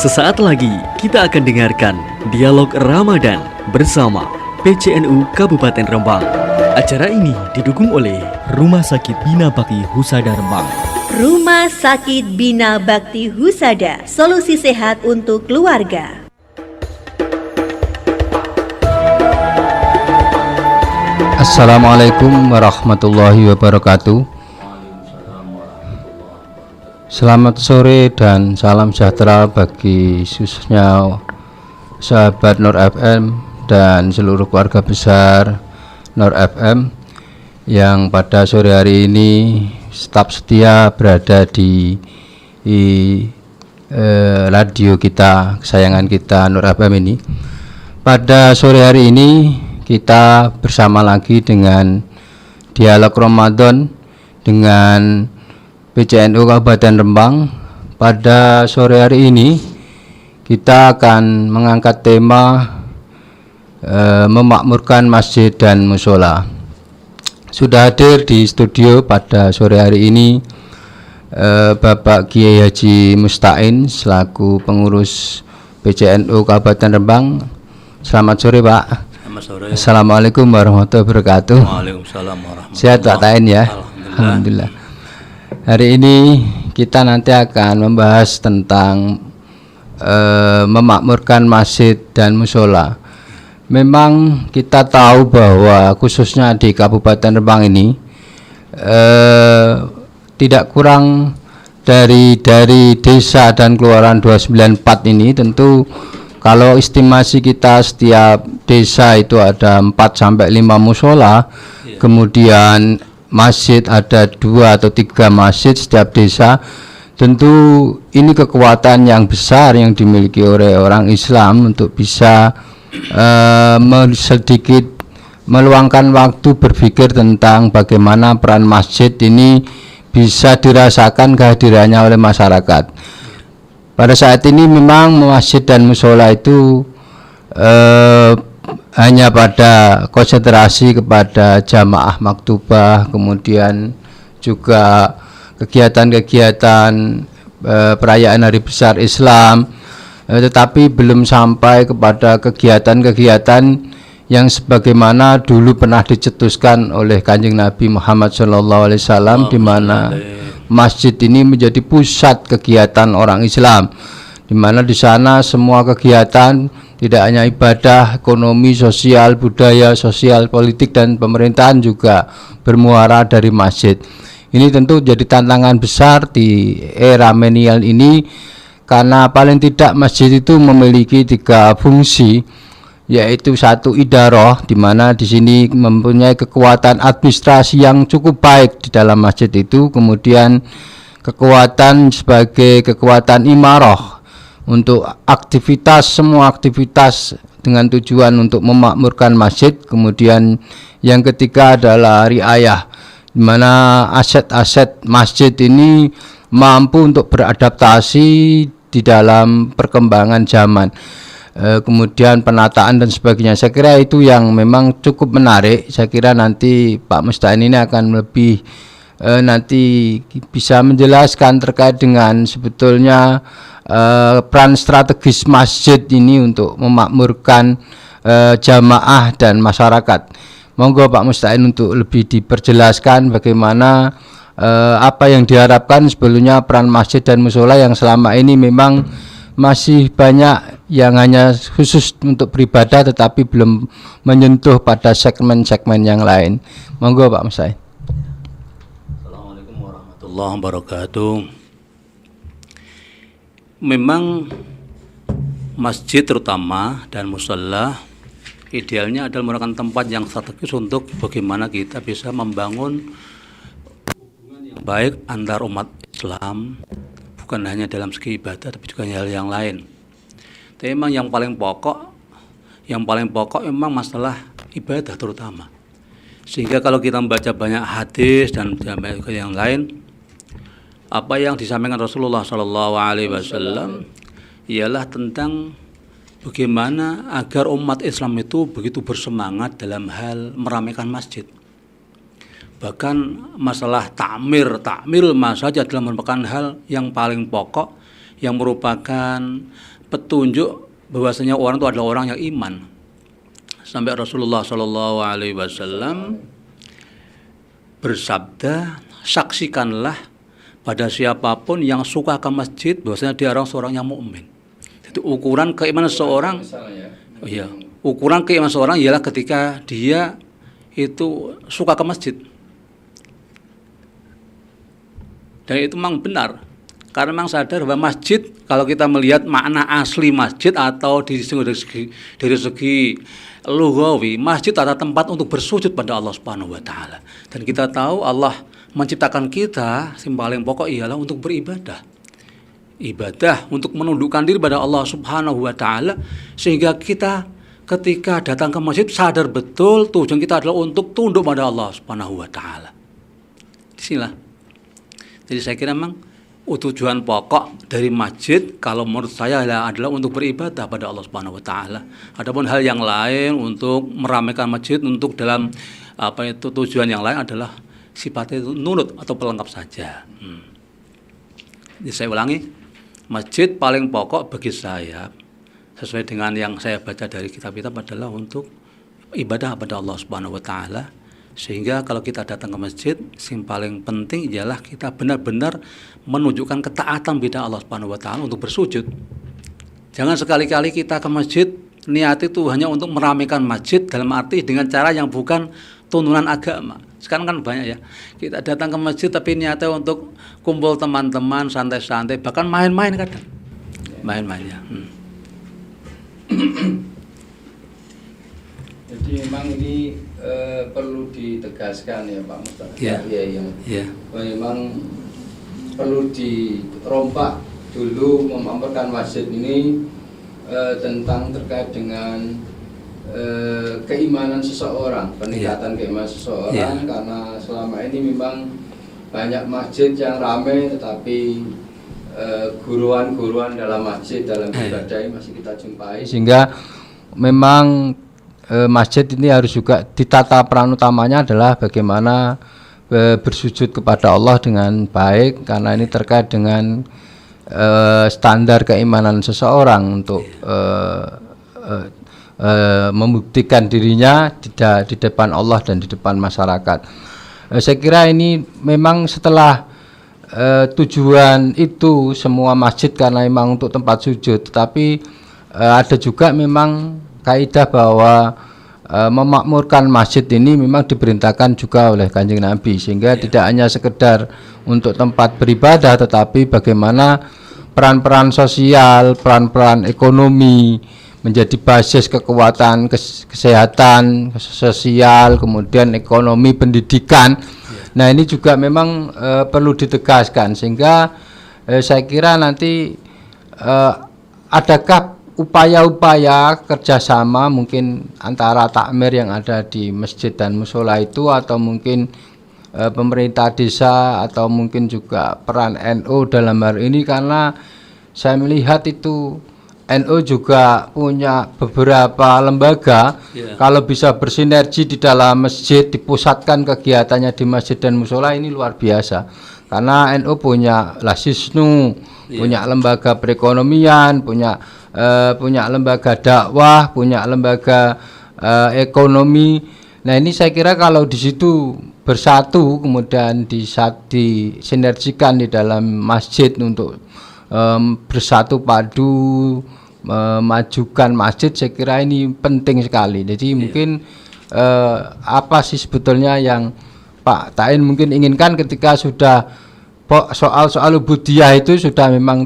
Sesaat lagi kita akan dengarkan dialog Ramadan bersama PCNU Kabupaten Rembang. Acara ini didukung oleh Rumah Sakit Bina Bakti Husada Rembang. Rumah Sakit Bina Bakti Husada, solusi sehat untuk keluarga. Assalamualaikum warahmatullahi wabarakatuh. Selamat sore dan salam sejahtera bagi khususnya sahabat Nur FM dan seluruh keluarga besar Nur FM yang pada sore hari ini tetap setia berada di radio kita, kesayangan kita Nur FM ini. Pada sore hari ini kita bersama lagi dengan dialog Ramadan dengan PCNU Kabupaten Rembang. Pada sore hari ini kita akan mengangkat tema memakmurkan masjid dan musola. Sudah hadir di studio pada sore hari ini Bapak Kiai Haji Mustain selaku pengurus PCNU Kabupaten Rembang. Selamat sore Pak. Selamat sore. Assalamualaikum warahmatullahi wabarakatuh. Waalaikumsalam warahmatullahi wabarakatuh. Sehat Pak Tain ya. Alhamdulillah. Hari ini kita nanti akan membahas tentang memakmurkan masjid dan musola. Memang kita tahu bahwa khususnya di Kabupaten Rembang ini tidak kurang dari desa dan kelurahan 294 ini, tentu kalau estimasi kita setiap desa itu ada 4 sampai 5 musola, kemudian masjid ada 2 atau 3 masjid setiap desa. Tentu ini kekuatan yang besar yang dimiliki oleh orang Islam untuk bisa sedikit meluangkan waktu berpikir tentang bagaimana peran masjid ini bisa dirasakan kehadirannya oleh masyarakat. Pada saat ini memang masjid dan musola itu hanya pada konsentrasi kepada jamaah maktubah, kemudian juga kegiatan-kegiatan perayaan hari besar Islam, tetapi belum sampai kepada kegiatan-kegiatan yang sebagaimana dulu pernah dicetuskan oleh Kanjeng Nabi Muhammad SAW, di mana masjid ini menjadi pusat kegiatan orang Islam, di mana di sana semua kegiatan tidak hanya ibadah, ekonomi, sosial, budaya, sosial, politik, dan pemerintahan juga bermuara dari masjid. Ini tentu jadi tantangan besar di era milenial ini, karena paling tidak masjid itu memiliki 3 fungsi, yaitu 1 idaroh, di mana di sini mempunyai kekuatan administrasi yang cukup baik di dalam masjid itu, kemudian kekuatan sebagai kekuatan imaroh untuk aktivitas, semua aktivitas dengan tujuan untuk memakmurkan masjid. Kemudian yang ketiga adalah riayah, di mana aset-aset masjid ini mampu untuk beradaptasi di dalam perkembangan zaman. Kemudian penataan dan sebagainya. Saya kira itu yang memang cukup menarik. Saya kira nanti Pak Mustain ini akan lebih nanti bisa menjelaskan terkait dengan sebetulnya peran strategis masjid ini untuk memakmurkan jamaah dan masyarakat. Monggo Pak Mustain untuk lebih diperjelaskan bagaimana apa yang diharapkan sebelumnya peran masjid dan musola yang selama ini memang masih banyak yang hanya khusus untuk beribadah tetapi belum menyentuh pada segmen-segmen yang lain. Monggo Pak Mustain. Assalamualaikum warahmatullahi wabarakatuh. Memang masjid terutama dan musola idealnya adalah merupakan tempat yang strategis untuk bagaimana kita bisa membangun hubungan yang baik antar umat Islam, bukan hanya dalam segi ibadah tapi juga hal yang lain. Tapi memang yang paling pokok memang masalah ibadah terutama. Sehingga kalau kita membaca banyak hadis dan banyak yang lain, apa yang disampaikan Rasulullah SAW ialah tentang bagaimana agar umat Islam itu begitu bersemangat dalam hal meramaikan masjid. Bahkan masalah takmir saja adalah merupakan hal yang paling pokok yang merupakan petunjuk bahwasanya orang itu adalah orang yang iman. Sampai Rasulullah Shallallahu Alaihi Wasallam bersabda, saksikanlah pada siapapun yang suka ke masjid bahwasanya dia seorang yang mukmin. Jadi ukuran keimanan seorang, ukuran keimanan seorang ialah ketika dia itu suka ke masjid. Dan itu memang benar, karena memang sadar bahwa masjid, kalau kita melihat makna asli masjid atau dari segi lughawi, masjid adalah tempat untuk bersujud pada Allah Subhanahu wa taala. Dan kita tahu Allah menciptakan kita, yang paling pokok ialah untuk beribadah. Ibadah untuk menundukkan diri pada Allah Subhanahu wa taala, sehingga kita ketika datang ke masjid sadar betul tujuan kita adalah untuk tunduk pada Allah Subhanahu wa taala. Disinilah. Jadi saya kira memang tujuan pokok dari masjid kalau menurut saya adalah untuk beribadah pada Allah Subhanahu wa taala. Adapun hal yang lain untuk meramaikan masjid untuk dalam tujuan yang lain adalah sifatnya itu nurut atau pelengkap saja. Jadi saya ulangi, masjid paling pokok bagi saya sesuai dengan yang saya baca dari kitab-kitab adalah untuk ibadah pada Allah Subhanahu wa taala. Sehingga kalau kita datang ke masjid, yang paling penting ialah kita benar-benar menunjukkan ketaatan pada Allah Subhanahu wa taala untuk bersujud. Jangan sekali-kali kita ke masjid niat itu hanya untuk meramaikan masjid dalam arti dengan cara yang bukan tuntunan agama. Sekarang kan banyak ya, kita datang ke masjid tapi niatnya untuk kumpul teman-teman, santai-santai, bahkan main-main kadang. Main-main ya. Jadi memang ini perlu ditegaskan ya Pak Mustafa. Iya. Memang perlu dirompak dulu memamerkan masjid ini tentang terkait dengan keimanan seseorang, peningkatan keimanan seseorang, karena selama ini memang banyak masjid yang ramai tetapi guruan-guruan dalam masjid, dalam ibadah masih kita jumpai, sehingga memang masjid ini harus juga ditata, peran utamanya adalah bagaimana bersujud kepada Allah dengan baik, karena ini terkait dengan standar keimanan seseorang untuk membuktikan dirinya di depan Allah dan di depan masyarakat. Saya kira ini memang setelah tujuan itu semua masjid karena memang untuk tempat sujud, tapi ada juga memang kaidah bahwa memakmurkan masjid ini memang diperintahkan juga oleh Kanjeng Nabi, sehingga tidak hanya sekedar untuk tempat beribadah tetapi bagaimana peran-peran sosial, peran-peran ekonomi menjadi basis kekuatan kesehatan sosial, kemudian ekonomi, pendidikan. Nah ini juga memang perlu ditegaskan, sehingga saya kira nanti adakah upaya-upaya kerjasama mungkin antara takmir yang ada di masjid dan musola itu, atau mungkin pemerintah desa, atau mungkin juga peran NU dalam hal ini, karena saya melihat itu NU juga punya beberapa lembaga, kalau bisa bersinergi di dalam masjid, dipusatkan kegiatannya di masjid dan musola, ini luar biasa. Karena NU punya Lasisnu, punya lembaga perekonomian, punya lembaga dakwah, punya lembaga ekonomi. Nah ini saya kira kalau di situ bersatu kemudian disinergikan di dalam masjid untuk bersatu padu memajukan masjid, saya kira ini penting sekali. Jadi mungkin apa sih sebetulnya yang Pak Tain mungkin inginkan ketika sudah soal ubudiyah itu sudah memang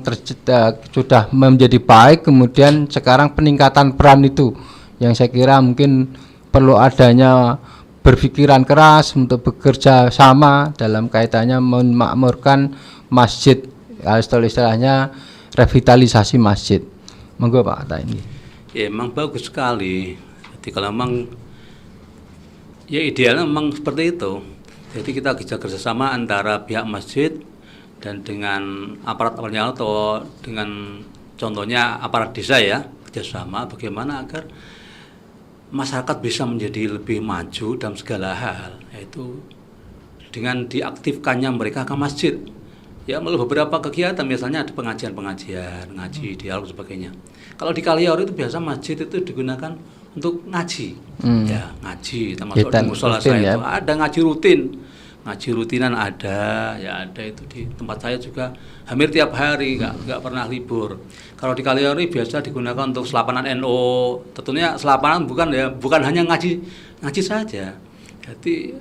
sudah menjadi baik, kemudian sekarang peningkatan peran itu yang saya kira mungkin perlu adanya berpikiran keras untuk bekerja sama dalam kaitannya memakmurkan masjid, istilahnya revitalisasi masjid. Monggo Pak Tain. Ya memang bagus sekali. Jadi kalau memang ya idealnya memang seperti itu. Jadi kita bisa kerjasama antara pihak masjid dan dengan aparat-aparatnya, atau dengan contohnya aparat desa ya, kerjasama bagaimana agar masyarakat bisa menjadi lebih maju dalam segala hal, yaitu dengan diaktifkannya mereka ke masjid. Ya melalui beberapa kegiatan, misalnya ada pengajian, ngaji, dialog sebagainya. Kalau di Kaliaur itu biasa masjid itu digunakan untuk ngaji, ya ngaji, termasuk di musola saya itu ada ngaji rutin, ngaji rutinan ada, ya ada itu di tempat saya juga hampir tiap hari, nggak pernah libur. Kalau di Kaliaur biasa digunakan untuk selapanan NO, tentunya selapanan bukan hanya ngaji saja. Jadi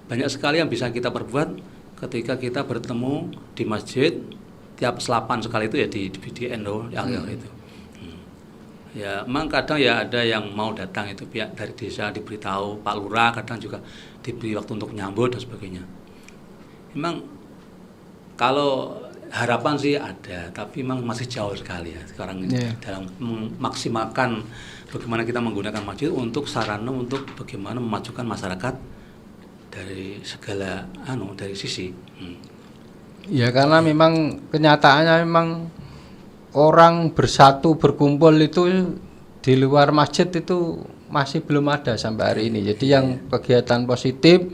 banyak sekali yang bisa kita perbuat ketika kita bertemu di masjid, tiap selapan sekali itu ya di NO itu. Ya, memang kadang ya ada yang mau datang itu pihak dari desa diberitahu Pak Lurah, kadang juga diberi waktu untuk menyambut dan sebagainya. Memang kalau harapan sih ada, tapi memang masih jauh sekali ya sekarang ini dalam memaksimalkan bagaimana kita menggunakan masjid untuk sarana untuk bagaimana memajukan masyarakat dari segala dari sisi. Ya karena memang kenyataannya memang orang bersatu berkumpul itu di luar masjid itu masih belum ada sampai hari ini. Jadi yang kegiatan positif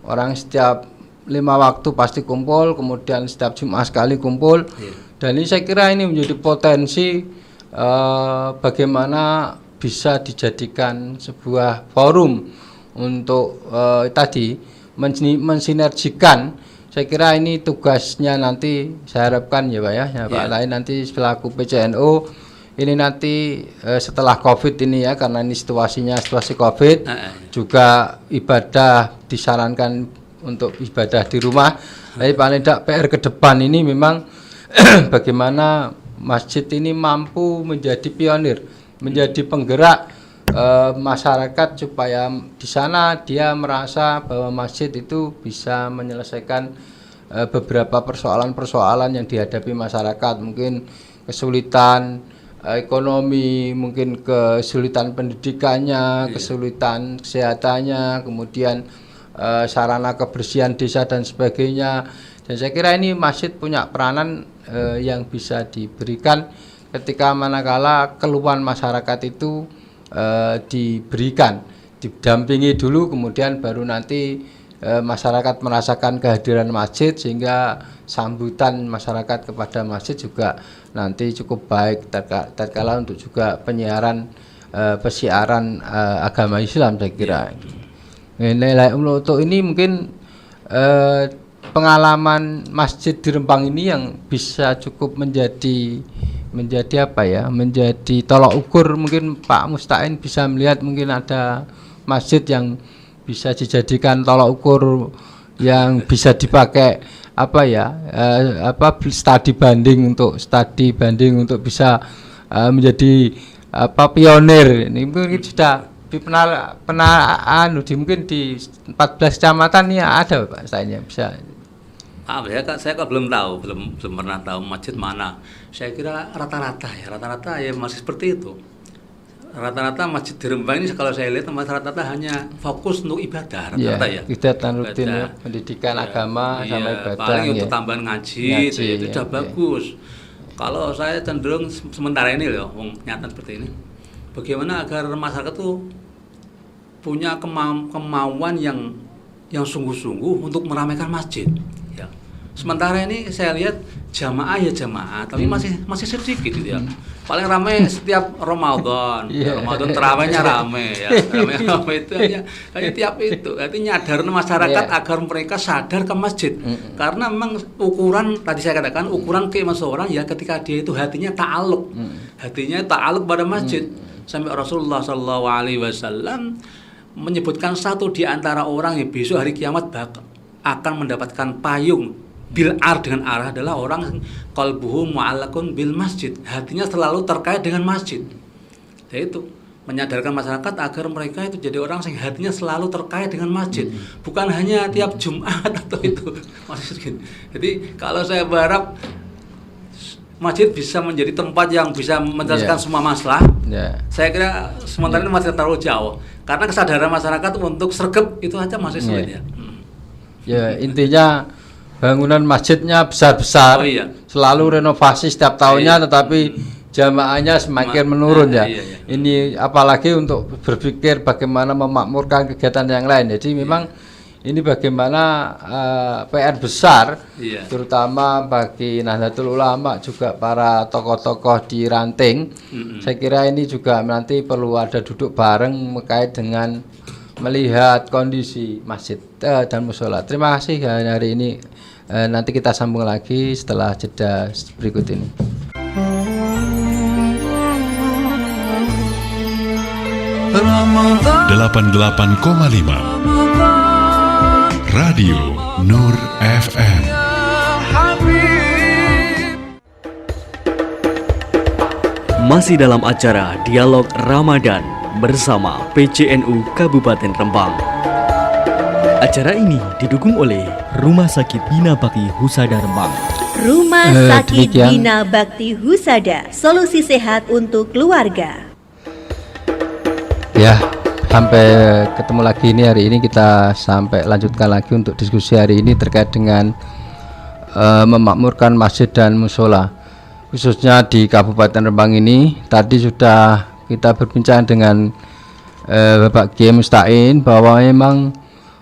orang setiap 5 waktu pasti kumpul, kemudian setiap Jumat sekali kumpul. Dan ini saya kira ini menjadi potensi bagaimana bisa dijadikan sebuah forum untuk tadi mensinergikan. Saya kira ini tugasnya nanti, saya harapkan ya Pak ya Pak lain nanti selaku PCNU ini nanti setelah COVID ini ya, karena ini situasi COVID juga ibadah disarankan untuk ibadah di rumah. Tapi paling tidak PR ke depan ini memang bagaimana masjid ini mampu menjadi pionir, menjadi penggerak masyarakat supaya di sana dia merasa bahwa masjid itu bisa menyelesaikan beberapa persoalan-persoalan yang dihadapi masyarakat, mungkin kesulitan ekonomi, mungkin kesulitan pendidikannya, kesulitan kesehatannya, kemudian sarana kebersihan desa dan sebagainya. Dan saya kira ini masjid punya peranan yang bisa diberikan ketika manakala keluhan masyarakat itu diberikan, didampingi dulu, kemudian baru nanti masyarakat merasakan kehadiran masjid, sehingga sambutan masyarakat kepada masjid juga nanti cukup baik tatkala untuk juga penyiaran pesiaran agama Islam saya kira. Nilai untuk ini mungkin pengalaman masjid di Rembang ini yang bisa cukup menjadi apa ya, menjadi tolak ukur. Mungkin Pak Musta'in bisa melihat mungkin ada masjid yang bisa dijadikan tolak ukur yang bisa dipakai apa ya, studi banding untuk bisa menjadi pionir. Ini mungkin sudah pernah mungkin di 14 kecamatan ya ada Pak Musta'in bisa. Saya kok belum pernah tahu masjid mana. Saya kira rata-rata ya masih seperti itu. Rata-rata masjid di Rembang ini kalau saya lihat rata-rata hanya fokus untuk ibadah rata-rata ya. Kegiatan rutin ya, pendidikan agama sama ibadah. Paling untuk tambahan ngaji itu sudah bagus. Kalau saya cenderung sementara ini loh, nyata seperti ini. Bagaimana agar masyarakat tuh punya kemauan yang sungguh-sungguh untuk meramaikan masjid. Sementara ini saya lihat jamaah, tapi masih sedikit gitu ya. Paling ramai setiap Ramadan. Ramadan terawihnya ramai ya. Ramai itu hanya tiap itu. Artinya nyadar masyarakat agar mereka sadar ke masjid. Karena memang ukuran tadi saya katakan ukuran keimanan seorang ya ketika dia itu hatinya ta'alluq. Hatinya ta'alluq pada masjid. Sampai Rasulullah SAW menyebutkan satu di antara orang yang besok hari kiamat akan mendapatkan payung bil-ar dengan arah adalah orang qalbuhu mu'allaqun bil masjid, hatinya selalu terkait dengan masjid. Yaitu menyadarkan masyarakat agar mereka itu jadi orang yang hatinya selalu terkait dengan masjid, bukan hanya tiap Jumat atau itu masjid. Jadi kalau saya berharap masjid bisa menjadi tempat yang bisa menyelesaikan semua masalah. Saya kira sementara ini masih terlalu jauh karena kesadaran masyarakat untuk sregep itu aja masih sulit ya. Ya intinya bangunan masjidnya besar-besar, selalu renovasi setiap tahunnya, tetapi jamaahnya semakin menurun ya. Ini apalagi untuk berpikir bagaimana memakmurkan kegiatan yang lain. Jadi memang ini bagaimana PR besar, Iya. terutama bagi Nahdlatul Ulama juga para tokoh-tokoh di ranting. Saya kira ini juga nanti perlu ada duduk bareng terkait dengan melihat kondisi masjid dan mushola. Terima kasih hari ini. Nanti kita sambung lagi setelah jeda berikut ini. Ramadan 88,5 Radio Nur FM. Masih dalam acara Dialog Ramadan bersama PCNU Kabupaten Rembang. Acara ini didukung oleh Rumah Sakit Bina Bakti Husada Rembang. Rumah Sakit demikian. Bina Bakti Husada, solusi sehat untuk keluarga. Ya, sampai ketemu lagi ini hari ini kita sampai lanjutkan lagi untuk diskusi hari ini terkait dengan memakmurkan masjid dan mushola khususnya di Kabupaten Rembang ini. Tadi sudah kita berbincang dengan Bapak Kiai Mustain bahwa memang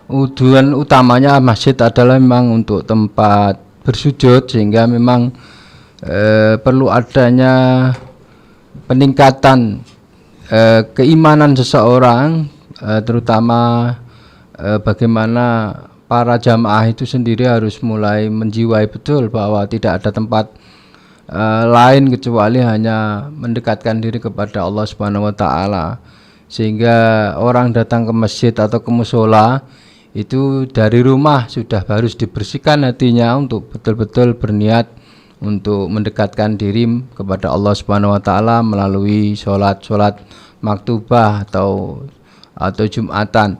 tujuan utamanya masjid adalah memang untuk tempat bersujud, sehingga memang perlu adanya peningkatan keimanan seseorang, terutama bagaimana para jamaah itu sendiri harus mulai menjiwai betul bahwa tidak ada tempat lain kecuali hanya mendekatkan diri kepada Allah Subhanahu wa taala. Sehingga orang datang ke masjid atau ke mushola itu dari rumah sudah harus dibersihkan hatinya untuk betul-betul berniat untuk mendekatkan diri kepada Allah Subhanahu wa taala melalui sholat maktubah atau Jumatan.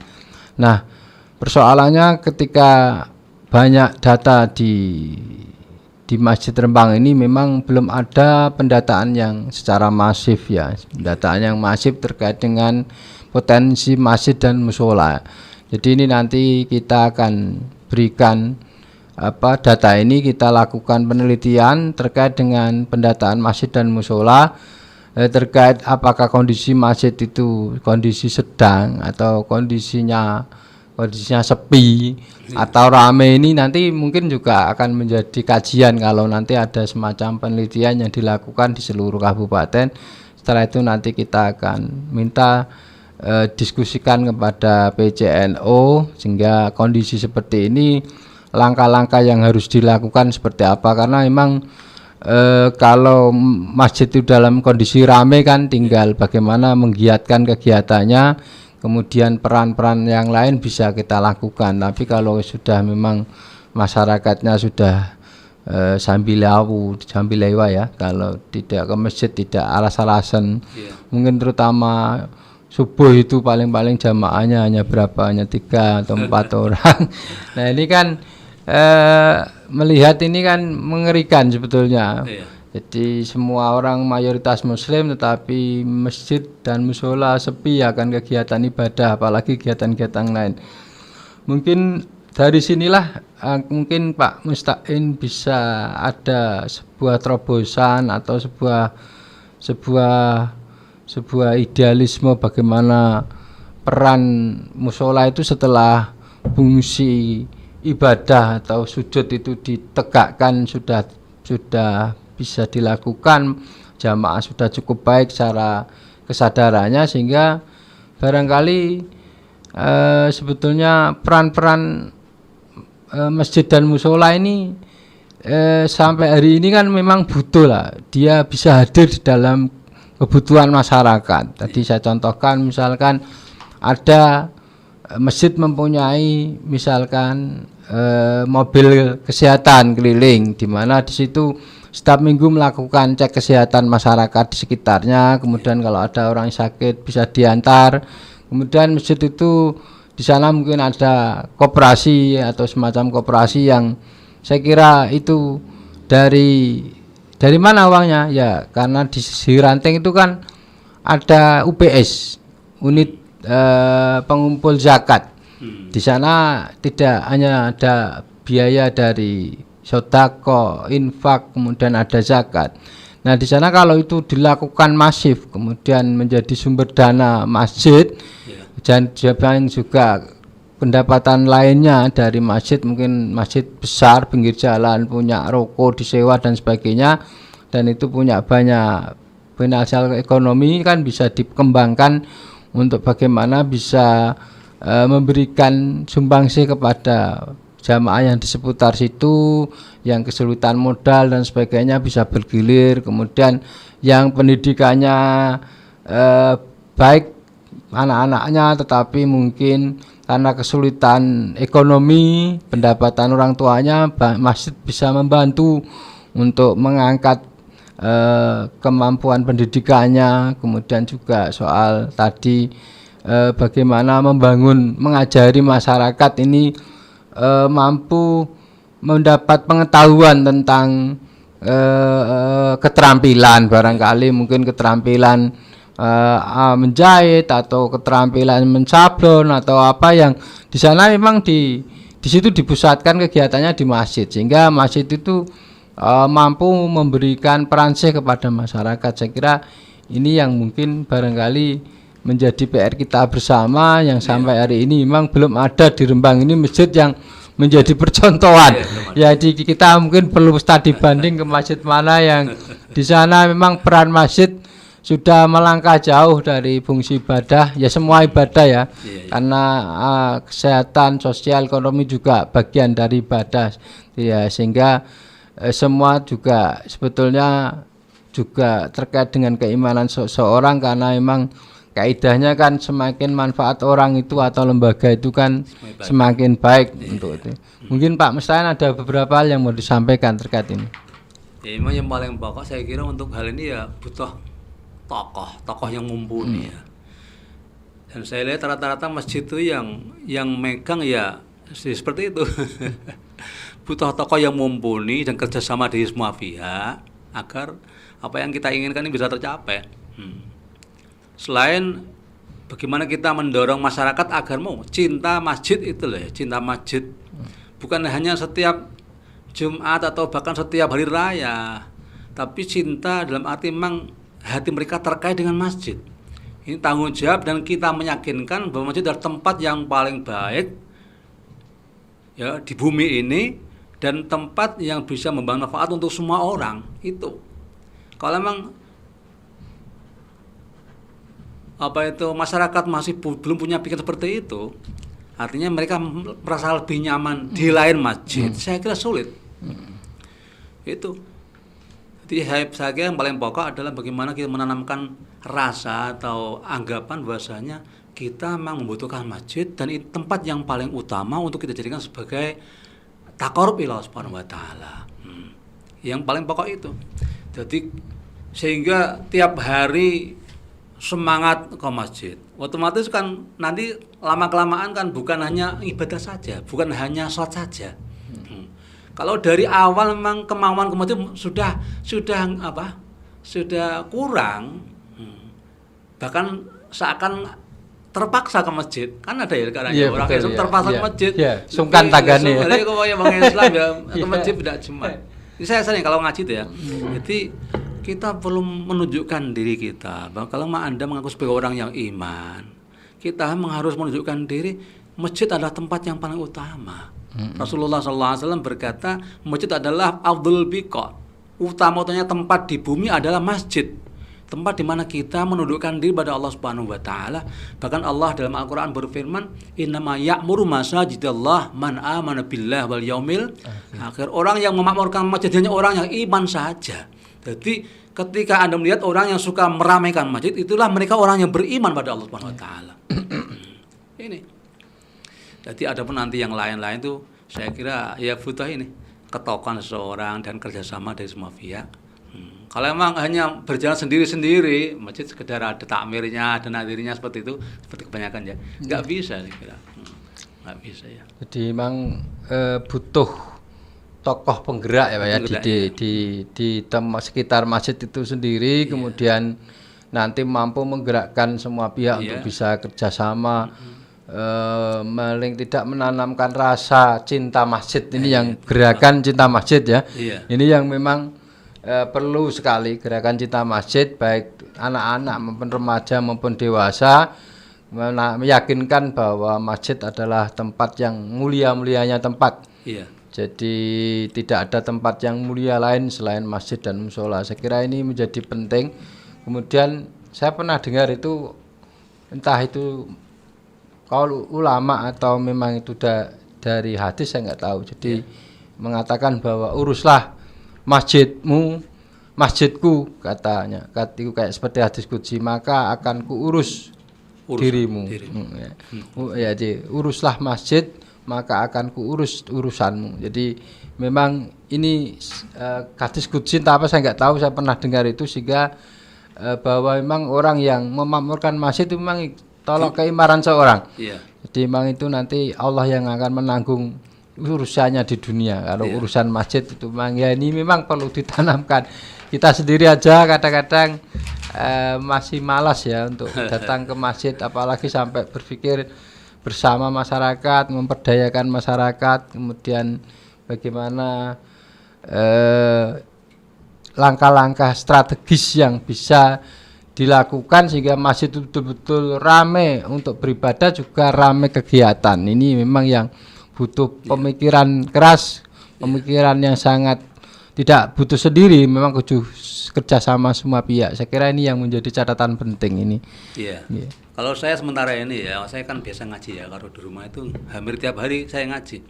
Nah, persoalannya ketika banyak data di Masjid Rembang ini memang belum ada pendataan yang secara masif ya. Pendataan yang masif terkait dengan potensi masjid dan mushola. Jadi ini nanti kita akan berikan data ini, kita lakukan penelitian terkait dengan pendataan masjid dan mushola, terkait apakah kondisi masjid itu kondisi sedang atau kondisinya sepi atau rame. Ini nanti mungkin juga akan menjadi kajian kalau nanti ada semacam penelitian yang dilakukan di seluruh kabupaten. Setelah itu nanti kita akan minta diskusikan kepada PCNO sehingga kondisi seperti ini langkah-langkah yang harus dilakukan seperti apa, karena memang kalau masjid itu dalam kondisi rame kan tinggal bagaimana menggiatkan kegiatannya, kemudian peran-peran yang lain bisa kita lakukan. Tapi kalau sudah memang masyarakatnya sudah sambil lewa ya, kalau tidak ke masjid tidak alas-alasan, mungkin terutama subuh itu paling-paling jamaahnya hanya berapa, hanya 3 atau 4 orang. Nah ini kan melihat ini kan mengerikan sebetulnya. Jadi semua orang mayoritas muslim tetapi masjid dan mushola sepi akan kegiatan ibadah, apalagi kegiatan-kegiatan lain. Mungkin dari sinilah mungkin Pak Mustain bisa ada sebuah terobosan atau sebuah idealisme bagaimana peran mushola itu setelah fungsi ibadah atau sujud itu ditegakkan sudah bisa dilakukan, jamaah sudah cukup baik secara kesadarannya, sehingga barangkali sebetulnya peran-peran masjid dan mushola ini sampai hari ini kan memang butuh lah, dia bisa hadir di dalam kebutuhan masyarakat. Tadi saya contohkan misalkan ada masjid mempunyai misalkan mobil kesehatan keliling, di mana di situ setiap minggu melakukan cek kesehatan masyarakat di sekitarnya. Kemudian kalau ada orang sakit bisa diantar. Kemudian masjid itu di sana mungkin ada koperasi atau semacam koperasi yang saya kira itu dari mana uangnya ya, karena di ranting itu kan ada UPS, unit pengumpul zakat. Di sana tidak hanya ada biaya dari sodako, infak, kemudian ada zakat. Nah di sana kalau itu dilakukan masif, kemudian menjadi sumber dana masjid, dan juga pendapatan lainnya dari masjid, mungkin masjid besar pinggir jalan punya ruko disewa dan sebagainya, dan itu punya banyak finansial ekonomi, kan bisa dikembangkan untuk bagaimana bisa memberikan sumbangsi kepada jamaah yang di seputar situ yang kesulitan modal dan sebagainya bisa bergilir. Kemudian yang pendidikannya baik anak-anaknya tetapi mungkin karena kesulitan ekonomi pendapatan orang tuanya, masjid bisa membantu untuk mengangkat kemampuan pendidikannya. Kemudian juga soal tadi bagaimana mengajari masyarakat ini mampu mendapat pengetahuan tentang keterampilan, barangkali mungkin keterampilan menjahit atau keterampilan mensablon atau apa yang di sana memang di situ dipusatkan kegiatannya di masjid, sehingga masjid itu mampu memberikan peran kepada masyarakat. Saya kira ini yang mungkin barangkali menjadi PR kita bersama yang sampai hari ini memang belum ada di Rembang ini masjid yang menjadi percontohan. Jadi kita mungkin perlu studi banding ke masjid mana yang di sana memang peran masjid sudah melangkah jauh dari fungsi ibadah, ya semua ibadah ya, karena kesehatan, sosial, ekonomi juga bagian dari ibadah, ya, sehingga semua juga sebetulnya juga terkait dengan keimanan seseorang, karena memang kaidahnya kan semakin manfaat orang itu atau lembaga itu kan semakin baik untuk itu. Mungkin Pak Mestain ada beberapa hal yang mau disampaikan terkait ini. Ya, memang yang paling pokok saya kira untuk hal ini ya butuh tokoh yang mumpuni ya. Dan saya lihat rata-rata masjid itu yang megang ya seperti itu. Butuh tokoh yang mumpuni dan kerjasama dari semua pihak agar apa yang kita inginkan ini bisa tercapai. Selain bagaimana kita mendorong masyarakat agar mau cinta masjid itu loh ya, cinta masjid. Bukan hanya setiap Jumat atau bahkan setiap hari raya, tapi cinta dalam arti memang hati mereka terkait dengan masjid. Ini tanggung jawab dan kita meyakinkan bahwa masjid adalah tempat yang paling baik ya di bumi ini dan tempat yang bisa membawa manfaat untuk semua orang itu. Kalau memang masyarakat masih belum punya pikiran seperti itu, artinya mereka merasa lebih nyaman di lain masjid, saya kira sulit. Itu. Jadi saya kira yang paling pokok adalah bagaimana kita menanamkan rasa atau anggapan bahwasanya kita memang membutuhkan masjid dan itu tempat yang paling utama untuk kita jadikan sebagai taqarrub ila Allah Subhanahu wa taala. Yang paling pokok itu. Jadi sehingga tiap hari semangat ke masjid. Otomatis kan nanti lama-kelamaan kan bukan hanya ibadah saja, bukan hanya sholat saja. Kalau dari awal memang kemauan ke masjid sudah kurang, bahkan seakan terpaksa ke masjid. Kan ada ya sekarang orang Islam terpaksa ke masjid. Sungkan tagane. Jadi kalau yang orang Islam ya ke masjid tidak cuma. Ini saya sering kalau ngaji tuh ya. Jadi kita perlu menunjukkan diri kita bahwa kalau Anda mengaku sebagai orang yang iman, kita memang harus menunjukkan diri masjid adalah tempat yang paling utama. Rasulullah SAW berkata masjid adalah afdhul biqa, utama-utamanya tempat di bumi adalah masjid, tempat di mana kita menundukkan diri pada Allah Subhanahu wa taala. Bahkan Allah dalam Al-Qur'an berfirman, "Innama ya'muru masajidallah man amana billahi wal yaumil akhir." Orang yang memakmurkan masjid hanya orang yang iman saja. Jadi ketika Anda melihat orang yang suka meramaikan masjid, itulah mereka orang yang beriman pada Allah Subhanahu wa taala. Ini. Jadi adapun nanti yang lain-lain itu saya kira ya butuh ini ketokohan seseorang dan kerjasama dari semua pihak. Kalau memang hanya berjalan sendiri-sendiri, masjid sekedar ada takmirnya, ada nadirnya seperti itu, seperti kebanyakan ya, nggak bisa saya kira, nggak bisa ya. Jadi memang butuh tokoh penggerak ya Pak ya di sekitar masjid itu sendiri, kemudian nanti mampu menggerakkan semua pihak untuk bisa kerjasama. Tidak menanamkan rasa cinta masjid ini yang gerakan cinta masjid ya. Ini yang memang perlu sekali gerakan cinta masjid, baik anak-anak maupun remaja maupun dewasa. meyakinkan bahwa masjid adalah tempat yang mulia-mulianya tempat. Iya. Jadi tidak ada tempat yang mulia lain selain masjid dan musola. Saya kira ini menjadi penting. Kemudian saya pernah dengar itu, entah itu kaul ulama atau memang itu dari hadis, saya nggak tahu. Jadi mengatakan bahwa uruslah masjidku, katanya. Itu kayak seperti hadis qudsi, maka akan kuurus dirimu. Jadi uruslah masjid, maka akan kuurus urusanmu. Jadi memang ini hadis qudsi apa saya nggak tahu, saya pernah dengar itu, sehingga bahwa memang orang yang memakmurkan masjid itu memang tolak keimanan seorang. Jadi memang itu nanti Allah yang akan menanggung urusannya di dunia. Kalau urusan masjid itu memang ya ini memang perlu ditanamkan. Kita sendiri aja kadang-kadang masih malas ya untuk datang ke masjid, apalagi sampai berpikir bersama masyarakat, memperdayakan masyarakat, kemudian bagaimana langkah-langkah strategis yang bisa dilakukan sehingga masjid itu betul-betul ramai untuk beribadah, juga ramai kegiatan. Ini memang yang butuh pemikiran keras, pemikiran yang sangat tidak butuh sendiri, memang kerjasama semua pihak. Saya kira ini yang menjadi catatan penting ini. Iya. Kalau saya sementara ini ya, saya kan biasa ngaji ya. Kalau di rumah itu hampir tiap hari saya ngaji.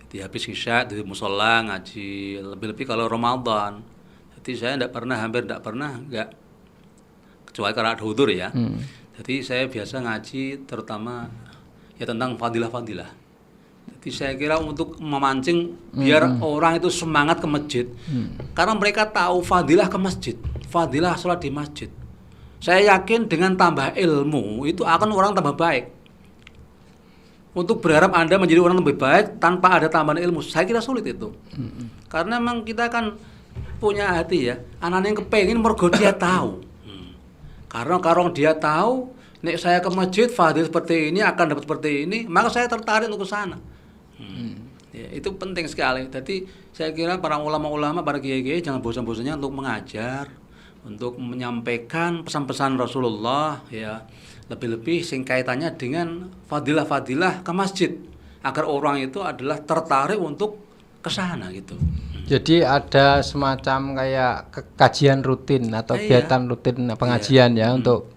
Jadi habis isya di musola ngaji, lebih-lebih kalau Ramadan. Jadi saya hampir tidak pernah kecuali karena ada udzur ya. Jadi saya biasa ngaji terutama ya tentang fadilah-fadilah. Jadi saya kira untuk memancing biar orang itu semangat ke masjid. Karena mereka tahu fadilah ke masjid, fadilah sholat di masjid. Saya yakin dengan tambah ilmu itu akan orang tambah baik. Untuk berharap Anda menjadi orang lebih baik tanpa ada tambahan ilmu, saya kira sulit itu. Karena memang kita kan punya hati ya, anak-anak yang kepengen mergo dia tahu. Karena kalau dia tahu, nek saya ke masjid fadilah seperti ini akan dapat seperti ini, maka saya tertarik untuk ke sana. Ya, itu penting sekali. Jadi saya kira para ulama-ulama, para kiai-kiai jangan bosan-bosannya untuk mengajar, untuk menyampaikan pesan-pesan Rasulullah ya. Lebih-lebih sing kaitannya dengan fadilah-fadilah ke masjid agar orang itu adalah tertarik untuk ke sana gitu. Jadi ada semacam kayak kajian rutin atau kegiatan rutin pengajian ya untuk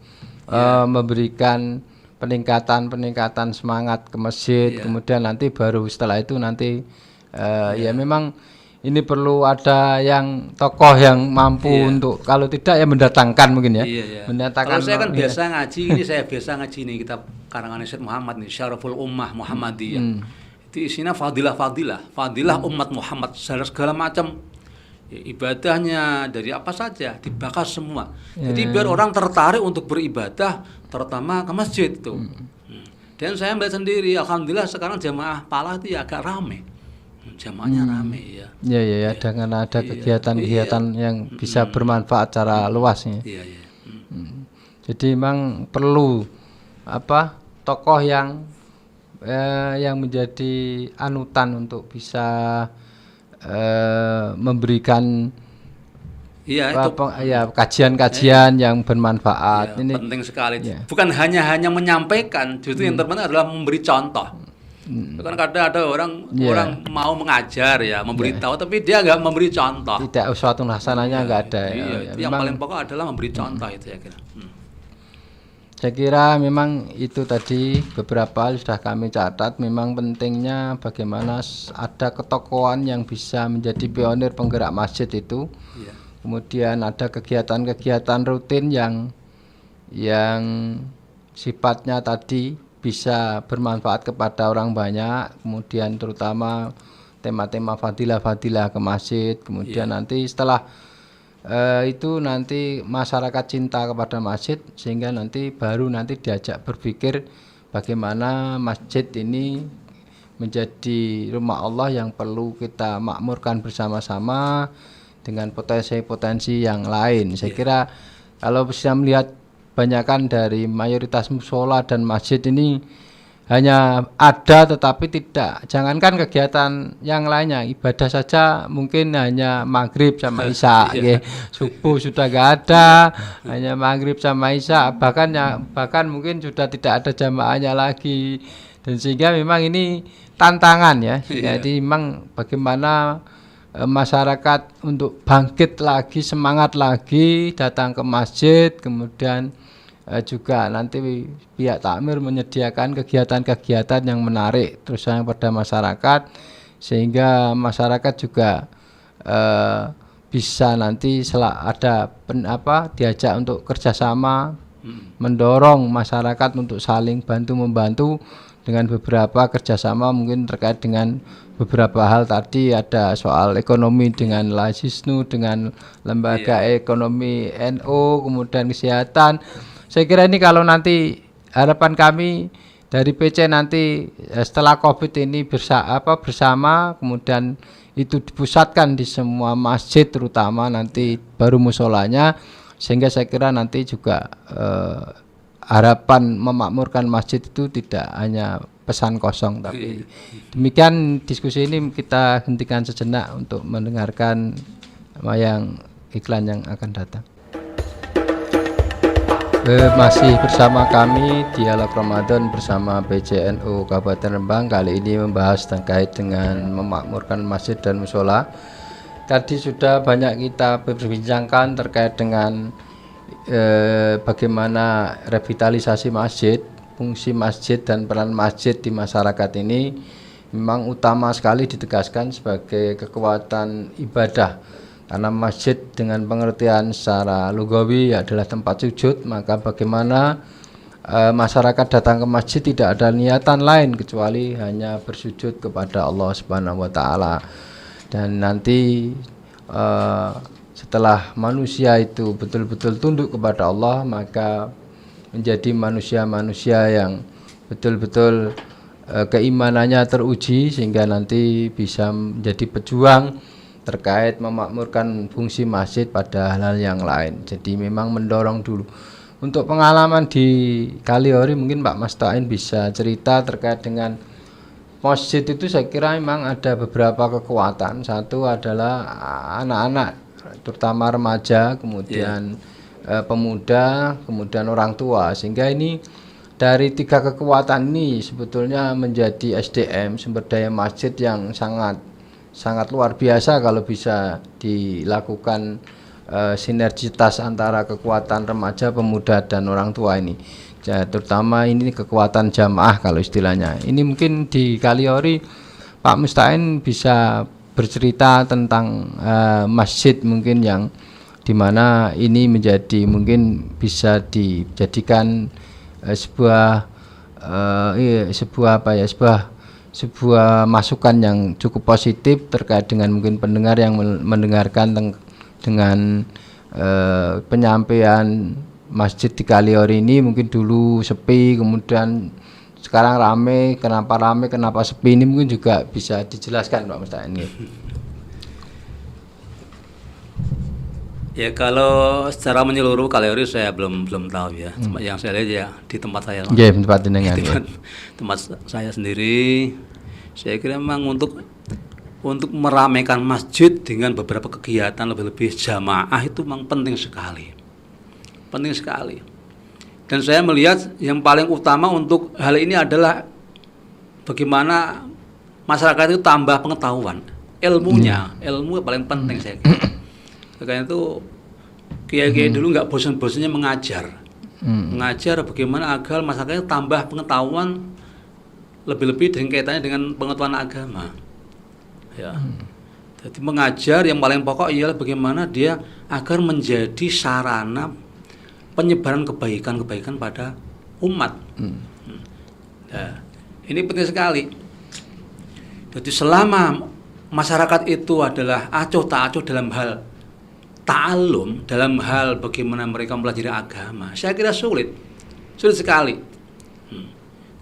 memberikan peningkatan semangat ke masjid. Kemudian nanti baru setelah itu nanti ya memang ini perlu ada yang tokoh yang mampu untuk, kalau tidak ya mendatangkan mungkin ya. Mendatangkan. Kalau saya kan biasa ngaji ini, saya biasa ngaji nih kitab karangan Syekh Muhammad nih, Syaraful Ummah Muhammadiyah. Itu isinya fadilah umat Muhammad segala macam ya, ibadahnya dari apa saja dibahas semua. Jadi biar orang tertarik untuk beribadah terutama ke masjid itu. Dan saya melihat sendiri, alhamdulillah sekarang jamaah Palah itu ya agak ramai. Jamaahnya ramai ya. Iya, dengan ada kegiatan-kegiatan yang bisa bermanfaat secara luasnya. Jadi memang perlu tokoh yang menjadi anutan untuk bisa memberikan kajian-kajian yang bermanfaat. Ini penting sekali. Bukan hanya menyampaikan, justru yang terpenting adalah memberi contoh. Kan kadang ada orang mau mengajar ya, memberitahu tapi dia nggak memberi contoh. Tidak, suatu hasanahnya nggak ada. Yang paling pokok adalah memberi contoh itu ya kira. Saya kira memang itu tadi beberapa hal sudah kami catat. Memang pentingnya bagaimana ada ketokohan yang bisa menjadi pionir penggerak masjid itu. Kemudian ada kegiatan-kegiatan rutin yang sifatnya tadi bisa bermanfaat kepada orang banyak. Kemudian terutama tema-tema fadilah-fadilah ke masjid. Kemudian nanti setelah itu nanti masyarakat cinta kepada masjid, sehingga nanti baru diajak berpikir bagaimana masjid ini menjadi rumah Allah yang perlu kita makmurkan bersama-sama dengan potensi-potensi yang lain. Saya kira kalau bisa melihat banyakkan dari mayoritas musola dan masjid ini hanya ada tetapi tidak, jangankan kegiatan yang lainnya, ibadah saja mungkin hanya maghrib sama isya, nggih. Subuh sudah gak ada, hanya maghrib sama isya, bahkan mungkin sudah tidak ada jamaahnya lagi, dan sehingga memang ini tantangan ya. Jadi memang bagaimana masyarakat untuk bangkit lagi, semangat lagi, datang ke masjid, kemudian juga nanti pihak takmir menyediakan kegiatan-kegiatan yang menarik terus yang pada masyarakat, sehingga masyarakat juga bisa nanti ada diajak untuk kerjasama, mendorong masyarakat untuk saling bantu-membantu dengan beberapa kerjasama mungkin terkait dengan beberapa hal tadi, ada soal ekonomi dengan Lazisnu, dengan lembaga ekonomi NU, kemudian kesehatan. Saya kira ini kalau nanti harapan kami dari PC nanti setelah COVID ini bersama, kemudian itu dipusatkan di semua masjid, terutama nanti baru musolanya, sehingga saya kira nanti juga harapan memakmurkan masjid itu tidak hanya pesan kosong, tapi demikian diskusi ini kita hentikan sejenak untuk mendengarkan yang iklan yang akan datang. Masih bersama kami Dialog Ramadan bersama PCNU Kabupaten Rembang, kali ini membahas terkait dengan memakmurkan masjid dan musola. Tadi sudah banyak kita berbincangkan terkait dengan bagaimana revitalisasi masjid, fungsi masjid dan peran masjid di masyarakat ini memang utama sekali ditegaskan sebagai kekuatan ibadah. Karena masjid dengan pengertian secara lugawi adalah tempat sujud, maka bagaimana masyarakat datang ke masjid tidak ada niatan lain kecuali hanya bersujud kepada Allah Subhanahu wa taala. Dan nanti setelah manusia itu betul-betul tunduk kepada Allah, maka menjadi manusia-manusia yang betul-betul keimanannya teruji, sehingga nanti bisa menjadi pejuang terkait memakmurkan fungsi masjid pada hal-hal yang lain. Jadi memang mendorong dulu. Untuk pengalaman di Kaliori mungkin Pak Mas Tain bisa cerita terkait dengan masjid itu. Saya kira memang ada beberapa kekuatan. Satu adalah anak-anak, terutama remaja, kemudian pemuda, kemudian orang tua, sehingga ini dari tiga kekuatan ini sebetulnya menjadi SDM, sumber daya masjid yang sangat luar biasa kalau bisa dilakukan sinergitas antara kekuatan remaja, pemuda dan orang tua ini. Terutama ini kekuatan jamaah kalau istilahnya. Ini mungkin di Kaliori Pak Mustain bisa bercerita tentang masjid mungkin yang dimana ini menjadi mungkin bisa dijadikan sebuah masukan yang cukup positif terkait dengan mungkin pendengar yang mendengarkan dengan penyampaian masjid di Kaliori ini. Mungkin dulu sepi, kemudian sekarang rame, kenapa sepi, ini mungkin juga bisa dijelaskan Pak Mustain. Ya, kalau secara menyeluruh Kaliori saya belum tahu ya. Yang saya lihat ya di tempat saya. Iya, tempat dengan tempat saya sendiri. Saya kira memang untuk meramaikan masjid dengan beberapa kegiatan lebih-lebih jamaah itu memang penting sekali. Penting sekali. Dan saya melihat yang paling utama untuk hal ini adalah bagaimana masyarakat itu tambah pengetahuan, ilmu paling penting saya kira. Karena itu kiai-kiai dulu nggak bosan-bosannya mengajar bagaimana agar masyarakat tambah pengetahuan, lebih-lebih dengan kaitannya dengan pengetahuan agama. Ya, jadi mengajar yang paling pokok ialah bagaimana dia agar menjadi sarana penyebaran kebaikan pada umat. Nah, ini penting sekali. Jadi selama masyarakat itu adalah acuh tak acuh dalam hal ta'allum, dalam hal bagaimana mereka mempelajari agama, saya kira sulit sekali.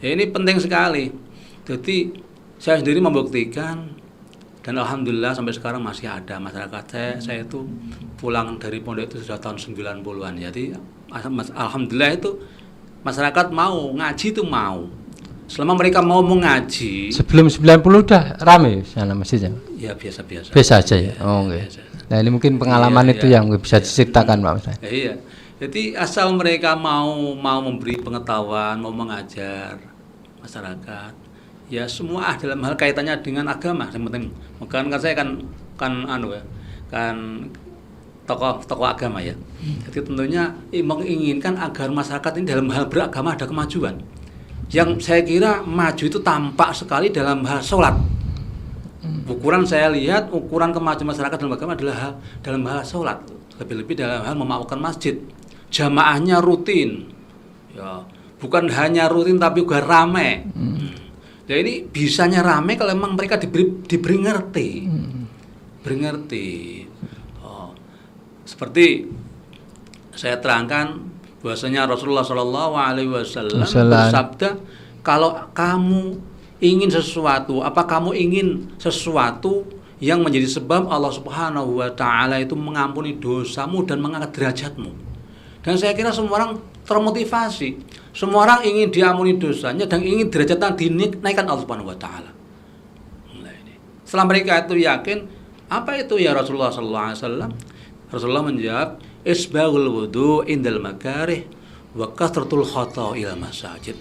Ya, ini penting sekali. Jadi saya sendiri membuktikan, dan alhamdulillah sampai sekarang masih ada masyarakat saya itu pulang dari pondok itu sudah tahun 90-an. Jadi alhamdulillah itu masyarakat mau ngaji, itu mau selama mereka mau mengaji, Sebelum 90 udah rame sana masjidnya. ya biasa-biasa. Biasa aja ya. Oh, oke. biasa. Nah, ini mungkin pengalaman itu yang bisa diceritakan Pak Ustaz. Ya, iya. Jadi asal mereka mau memberi pengetahuan, mau mengajar masyarakat, ya semua dalam hal kaitannya dengan agama yang penting. Kan saya kan tokoh agama ya. Jadi tentunya menginginkan agar masyarakat ini dalam hal beragama ada kemajuan. Yang saya kira maju itu tampak sekali dalam hal sholat. Ukuran saya lihat, ukuran kemajuan masyarakat dalam agama adalah dalam hal sholat. Lebih-lebih dalam hal memakmurkan masjid. Jamaahnya rutin, ya, bukan hanya rutin tapi juga ramai. Ya ini bisanya ramai kalau memang mereka diberi ngerti, Seperti saya terangkan bahwasanya Rasulullah Shallallahu Alaihi Wasallam bersabda, kalau kamu ingin sesuatu, apa kamu ingin sesuatu yang menjadi sebab Allah Subhanahu Wa Taala itu mengampuni dosamu dan mengangkat derajatmu. Dan saya kira semua orang termotivasi, semua orang ingin diampuni dosanya dan ingin derajatnya dinaikkan Allah Subhanahu Wa Taala. Setelah mereka itu yakin, apa itu ya Rasulullah Sallallahu Alaihi Wasallam? Rasulullah menjawab, isbaghul wudu indal makarih wa kasratul khata ila masajid.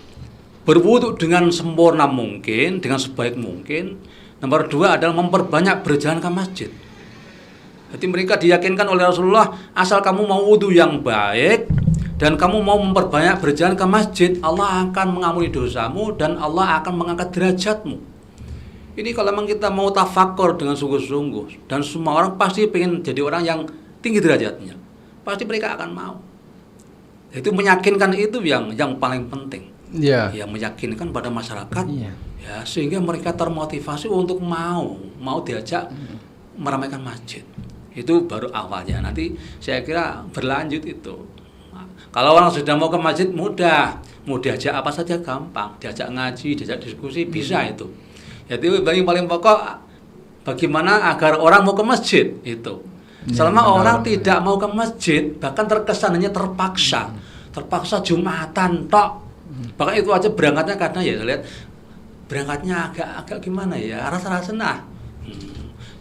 Berwudu dengan sempurna mungkin, dengan sebaik mungkin. Nomor 2 adalah memperbanyak berjalan ke masjid. Jadi mereka diyakinkan oleh Rasulullah, asal kamu mau wudu yang baik dan kamu mau memperbanyak berjalan ke masjid, Allah akan mengampuni dosamu dan Allah akan mengangkat derajatmu. Ini kalau memang kita mau tafakur dengan sungguh-sungguh, dan semua orang pasti pengen jadi orang yang tinggi derajatnya, pasti mereka akan mau. Itu meyakinkan itu yang paling penting. Iya. Yang meyakinkan pada masyarakat, Iya. ya sehingga mereka termotivasi untuk mau diajak meramaikan masjid. Itu baru awalnya. Nanti saya kira berlanjut itu. Nah, kalau orang sudah mau ke masjid mudah, mau diajak apa saja gampang, diajak ngaji, diajak diskusi bisa itu. Jadi yang paling pokok bagaimana agar orang mau ke masjid itu. Selama orang tidak mau ke masjid, bahkan terkesan hanya terpaksa Jumatan tok. Bahkan itu aja berangkatnya karena ya saya lihat berangkatnya agak gimana ya, rasa-rasa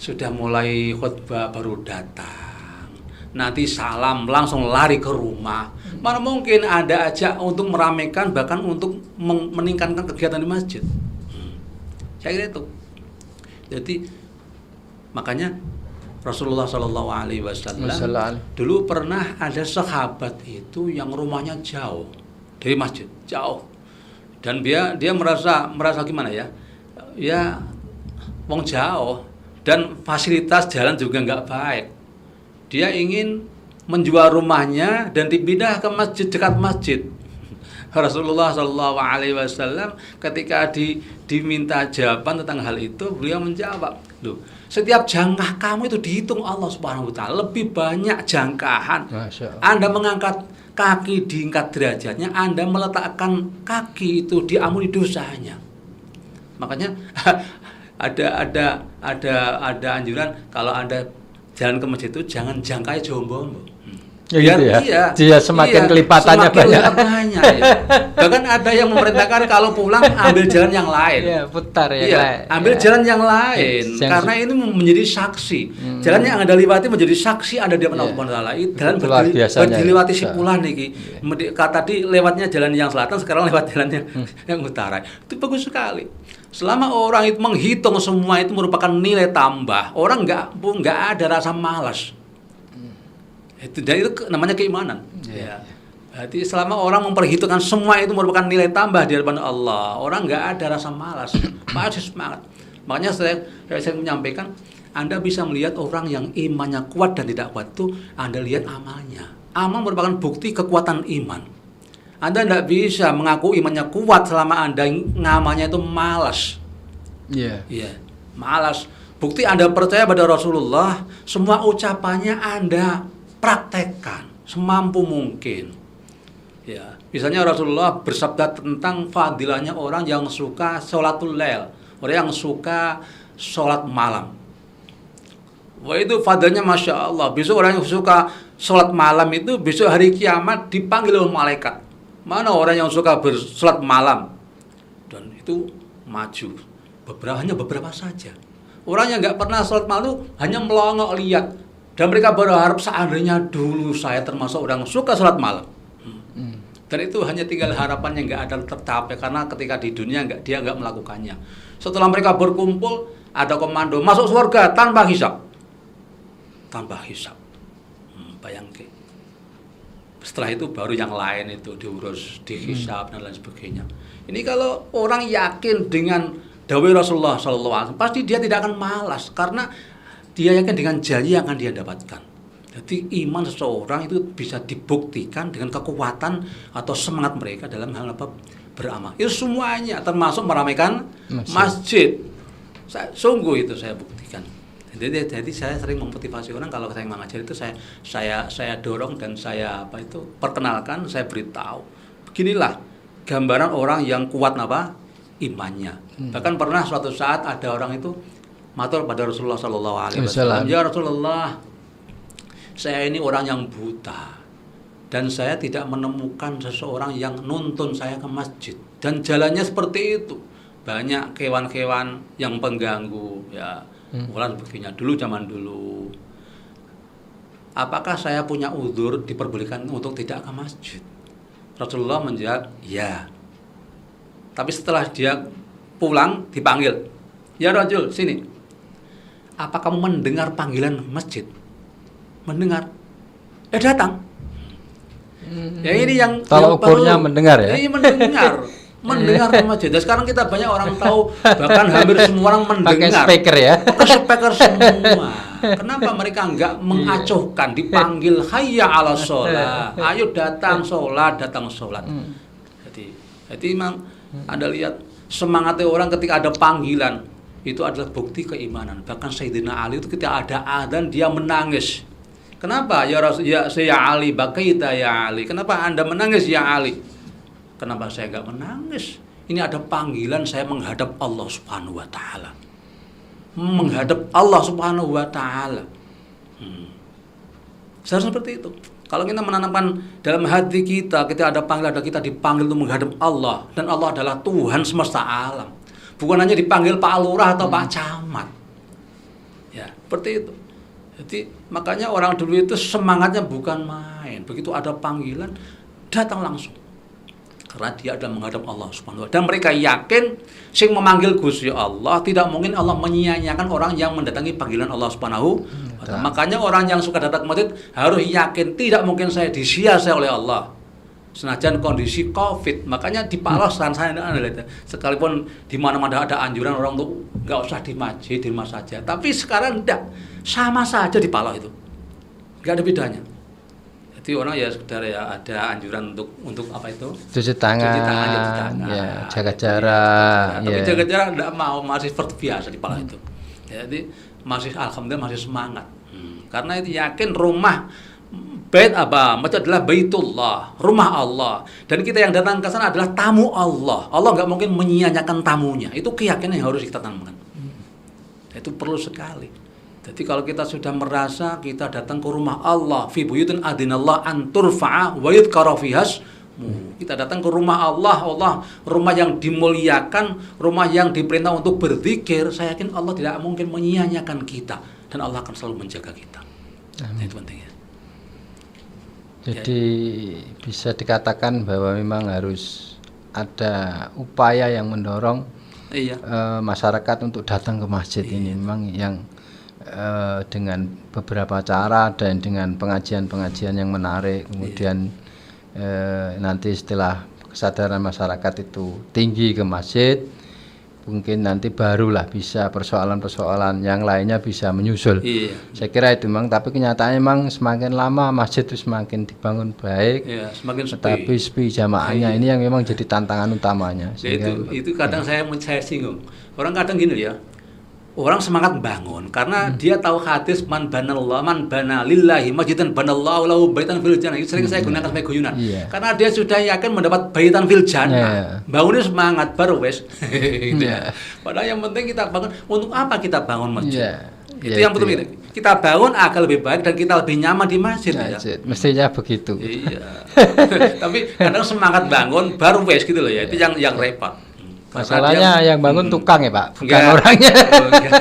sudah mulai khutbah baru datang, nanti salam langsung lari ke rumah. Mana mungkin ada aja untuk meramaikan, bahkan untuk meningkatkan kegiatan di masjid. Saya kira itu. Jadi makanya Rasulullah Shallallahu Alaihi Wasallam dulu pernah ada sahabat itu yang rumahnya jauh dari masjid, jauh, dan dia merasa gimana ya, ya wong jauh dan fasilitas jalan juga nggak baik. Dia ingin menjual rumahnya dan dipindah ke masjid, dekat masjid. Rasulullah Shallallahu Alaihi Wasallam ketika diminta jawaban tentang hal itu, beliau menjawab, loh, setiap jangkah kamu itu dihitung Allah Subhanahu Wa Taala, lebih banyak jangkahan. Anda mengangkat kaki diangkat derajatnya, Anda meletakkan kaki itu diampuni dosanya. Makanya ada anjuran kalau Anda jalan ke masjid itu jangan jangkai jombo. Ya, gitu ya. Dia semakin kelipatannya banyak. Ya. Bahkan ada yang memerintahkan kalau pulang ambil jalan yang lain. Iya, putar ya. Iya, ambil jalan yang lain. Karena ini menjadi saksi. Jalan yang Anda lewati menjadi saksi Anda di hadapan Allah Subhanahu wa taala. Jalan berdilewati sipulan niki. Tadi lewatnya jalan yang selatan, sekarang lewat jalannya yang utara. Itu bagus sekali. Selama orang itu menghitung semua itu merupakan nilai tambah, orang nggak ada rasa malas. Dan itu namanya keimanan. Ya. Jadi selama orang memperhitungkan semua itu merupakan nilai tambah di hadapan Allah, orang nggak ada rasa malas, pasti semangat. Makanya saya menyampaikan, Anda bisa melihat orang yang imannya kuat dan tidak kuat itu, Anda lihat amalnya. Amal merupakan bukti kekuatan iman. Anda tidak bisa mengaku imannya kuat selama Anda ngamalnya itu malas. Iya. Iya, malas. Bukti Anda percaya pada Rasulullah, semua ucapannya Anda praktekkan semampu mungkin. Ya, misalnya Rasulullah bersabda tentang fadilahnya orang yang suka sholatul lail, orang yang suka sholat malam. Wah, itu fadilahnya masya Allah. Besok orang yang suka sholat malam itu besok hari kiamat dipanggil oleh malaikat. Mana orang yang suka bersolat malam? dan itu maju. Hanya beberapa saja. Orang yang nggak pernah sholat malam hanya melongok lihat, dan mereka berharap seandainya dulu saya termasuk orang suka sholat malam. Dan itu hanya tinggal harapan yang nggak ada tercapai karena ketika di dunia dia nggak melakukannya. Setelah mereka berkumpul, ada komando masuk surga tanpa hisab. Tanpa hisab. Bayangkan. Setelah itu baru yang lain itu diurus, dihisab dan lain sebagainya. Ini kalau orang yakin dengan dawai Rasulullah SAW, pasti dia tidak akan malas karena dia yakin dengan janji yang akan dia dapatkan. Jadi iman seseorang itu bisa dibuktikan dengan kekuatan atau semangat mereka dalam hal apa beramal. Itu semuanya termasuk meramaikan masjid. Sungguh itu saya buktikan. Jadi saya sering memotivasi orang kalau saya mengajar itu saya dorong dan saya perkenalkan, saya beritahu. Beginilah gambaran orang yang kuat imannya. Bahkan pernah suatu saat ada orang itu matur pada Rasulullah SAW, ya Rasulullah, saya ini orang yang buta dan saya tidak menemukan seseorang yang nuntun saya ke masjid dan jalannya seperti itu, banyak kewan-kewan yang pengganggu ya, ulah begini dulu zaman dulu. Apakah saya punya uzur diperbolehkan untuk tidak ke masjid? Rasulullah menjawab, ya. Tapi setelah dia pulang dipanggil, ya Rajul, sini. Apa kamu mendengar panggilan masjid? Mendengar. Datang. Ya ini yang tolak ukurnya mendengar ya. Ini mendengar ke masjid. Dan sekarang kita banyak orang tahu, bahkan hampir semua orang mendengar. Pakai speaker ya. Pakai speaker semua. Kenapa mereka enggak mengacuhkan, dipanggil hayya 'ala sholat. Ayo datang sholat. Jadi memang Anda lihat semangatnya orang ketika ada panggilan itu adalah bukti keimanan. Bahkan Sayyidina Ali itu ketika ada adzan dia menangis. Kenapa? Ya Rasul, ya Ali, bakaita ya Ali. Kenapa Anda menangis ya Ali? Kenapa saya enggak menangis? Ini ada panggilan saya menghadap Allah Subhanahu wa taala. Menghadap Allah Subhanahu wa taala. Seharusnya seperti itu. Kalau kita menanamkan dalam hati kita, kita ada panggilan, ada kita dipanggil untuk menghadap Allah, dan Allah adalah Tuhan semesta alam. Bukan hanya dipanggil Pak Lurah atau Pak Camat. Ya, seperti itu. Jadi makanya orang dulu itu semangatnya bukan main. Begitu ada panggilan, datang langsung. Karena dia adalah menghadap Allah Subhanahu wa taala. Dan mereka yakin sing memanggil Gusti Allah, tidak mungkin Allah menyia-nyiakan orang yang mendatangi panggilan Allah Subhanahu wa taala. Makanya orang yang suka datang ke masjid harus yakin tidak mungkin saya disia-sia oleh Allah. Senajan kondisi Covid, makanya di Palos sekalipun di mana-mana ada anjuran orang untuk nggak usah di masjid, di rumah saja. Tapi sekarang tidak, sama saja di Palos itu, nggak ada bedanya. Jadi orang ya sekedar ya ada anjuran untuk apa itu? Cuci tangan, ya, jaga jarak. Tapi jaga jarak tidak mau, masih seperti biasa di Palos itu. Jadi masih alhamdulillah masih semangat. Karena itu yakin rumah masjid adalah Baitullah, rumah Allah, dan kita yang datang ke sana adalah tamu Allah. Allah nggak mungkin menyia-nyiakan tamunya. Itu keyakinan yang harus kita tanamkan. Itu perlu sekali. Jadi kalau kita sudah merasa kita datang ke rumah Allah, fi buyutin adinallah an turfa'a wa yudhkara fiha ismuhu. Kita datang ke rumah Allah, rumah yang dimuliakan, rumah yang diperintah untuk berzikir. Saya yakin Allah tidak mungkin menyia-nyiakan kita, dan Allah akan selalu menjaga kita. Nah, itu pentingnya. Jadi bisa dikatakan bahwa memang harus ada upaya yang mendorong masyarakat untuk datang ke masjid ini. Memang yang dengan beberapa cara dan dengan pengajian-pengajian yang menarik, kemudian nanti setelah kesadaran masyarakat itu tinggi ke masjid, mungkin nanti barulah bisa persoalan-persoalan yang lainnya bisa menyusul. Saya kira itu memang, tapi kenyataannya memang semakin lama masjid itu semakin dibangun baik, semakin sepi. Tapi sepi jamaahnya ini yang memang jadi tantangan utamanya. Itu kadang saya singgung. Orang kadang gini ya, orang semangat bangun karena dia tahu hadis man bana lillahi masjidan banallahu lahu baitan fil jannah. Itu sering saya gunakan sebagai guyonan. Karena dia sudah yakin mendapat baitan fil jannah. Bangunnya semangat baru wes. Gitu ya. Padahal yang penting kita bangun, untuk apa kita bangun masjid? Itu yang betul itu. Kita bangun agar lebih baik dan kita lebih nyaman di masjid. Ya. Mestinya begitu. Iya. Tapi kadang semangat bangun baru wes gitu loh ya. Itu yang repot. Masalahnya yang bangun tukang ya Pak, bukan Enggak. orangnya. Oh, enggak.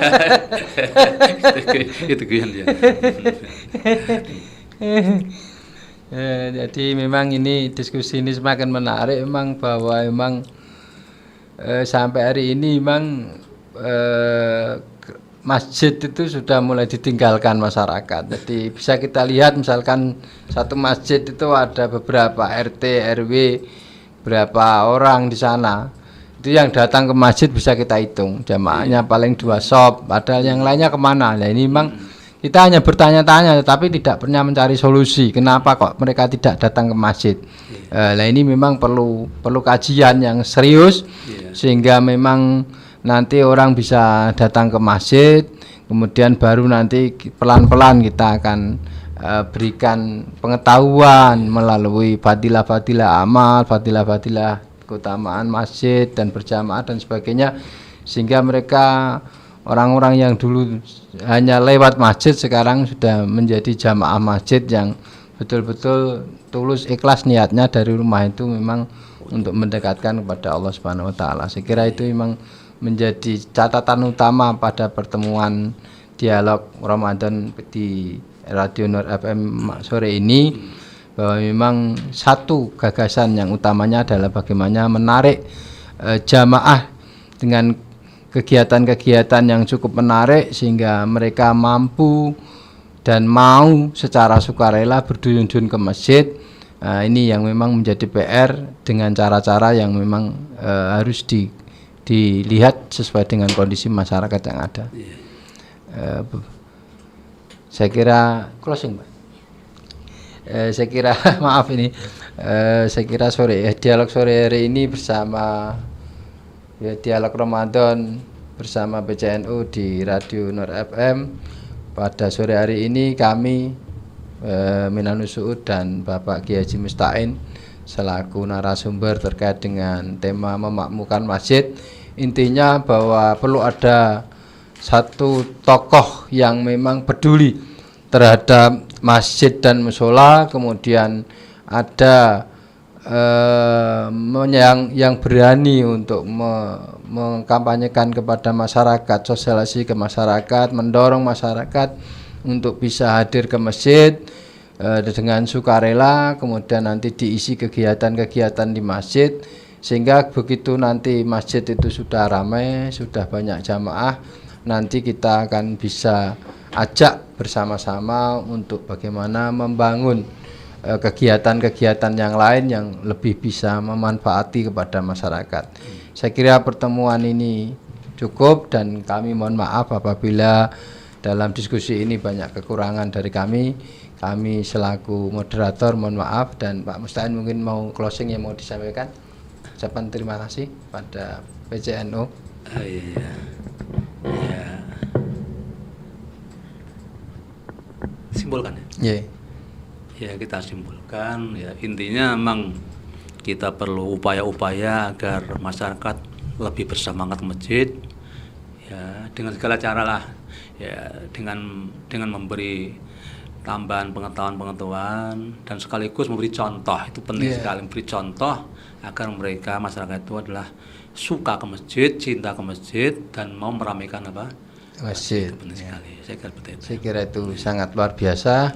Itu guyon ya. Jadi memang ini diskusi ini semakin menarik memang bahwa memang sampai hari ini memang masjid itu sudah mulai ditinggalkan masyarakat. Jadi bisa kita lihat misalkan satu masjid itu ada beberapa RT, RW, berapa orang di sana. Itu yang datang ke masjid bisa kita hitung. Jamaahnya paling 2 shop, padahal yang lainnya kemana? Nah ini memang kita hanya bertanya-tanya tapi tidak pernah mencari solusi. Kenapa kok mereka tidak datang ke masjid? Nah ini memang perlu kajian yang serius sehingga memang nanti orang bisa datang ke masjid, kemudian baru nanti pelan-pelan kita akan berikan pengetahuan melalui fadilah-fadilah amal, fadilah-fadilah keutamaan masjid dan berjamaah dan sebagainya, sehingga mereka orang-orang yang dulu hanya lewat masjid sekarang sudah menjadi jamaah masjid yang betul-betul tulus ikhlas niatnya dari rumah itu memang untuk mendekatkan kepada Allah Subhanahu wa taala. Saya kira itu memang menjadi catatan utama pada pertemuan dialog Ramadan di Radio Nur FM sore ini, bahwa memang satu gagasan yang utamanya adalah bagaimana menarik jamaah dengan kegiatan-kegiatan yang cukup menarik sehingga mereka mampu dan mau secara sukarela berduyun-duyun ke masjid. Ini yang memang menjadi PR dengan cara-cara yang memang harus dilihat sesuai dengan kondisi masyarakat yang ada. Saya kira closing Pak. Saya kira maaf ini saya kira dialog sore hari ini bersama dialog Ramadan bersama PCNU di Radio Nur FM pada sore hari ini kami Minanus Suud dan Bapak Kiai Haji Mustain selaku narasumber terkait dengan tema memakmurkan masjid. Intinya bahwa perlu ada satu tokoh yang memang peduli terhadap masjid dan musola, kemudian ada yang berani untuk mengkampanyekan kepada masyarakat, sosialisasi ke masyarakat, mendorong masyarakat untuk bisa hadir ke masjid dengan sukarela, kemudian nanti diisi kegiatan-kegiatan di masjid, sehingga begitu nanti masjid itu sudah ramai, sudah banyak jamaah, nanti kita akan bisa ajak bersama-sama untuk bagaimana membangun kegiatan-kegiatan yang lain yang lebih bisa memanfaati kepada masyarakat. Saya kira pertemuan ini cukup dan kami mohon maaf apabila dalam diskusi ini banyak kekurangan dari kami. Kami selaku moderator mohon maaf, dan Pak Mustain mungkin mau closing yang mau disampaikan. Ucapan terima kasih pada PCNU. Ya. Simpulkan ya. Ya kita simpulkan ya, intinya memang kita perlu upaya-upaya agar masyarakat lebih bersemangat ke masjid ya, dengan segala cara lah ya, dengan memberi tambahan pengetahuan dan sekaligus memberi contoh. Itu penting sekali, memberi contoh agar mereka masyarakat itu adalah suka ke masjid, cinta ke masjid, dan mau meramaikan apa? Masjid. Itu penting sekali. Saya kira itu sangat luar biasa.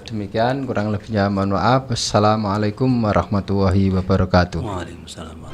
Demikian kurang lebihnya mohon maaf. Assalamualaikum warahmatullahi wabarakatuh. Waalaikumsalam.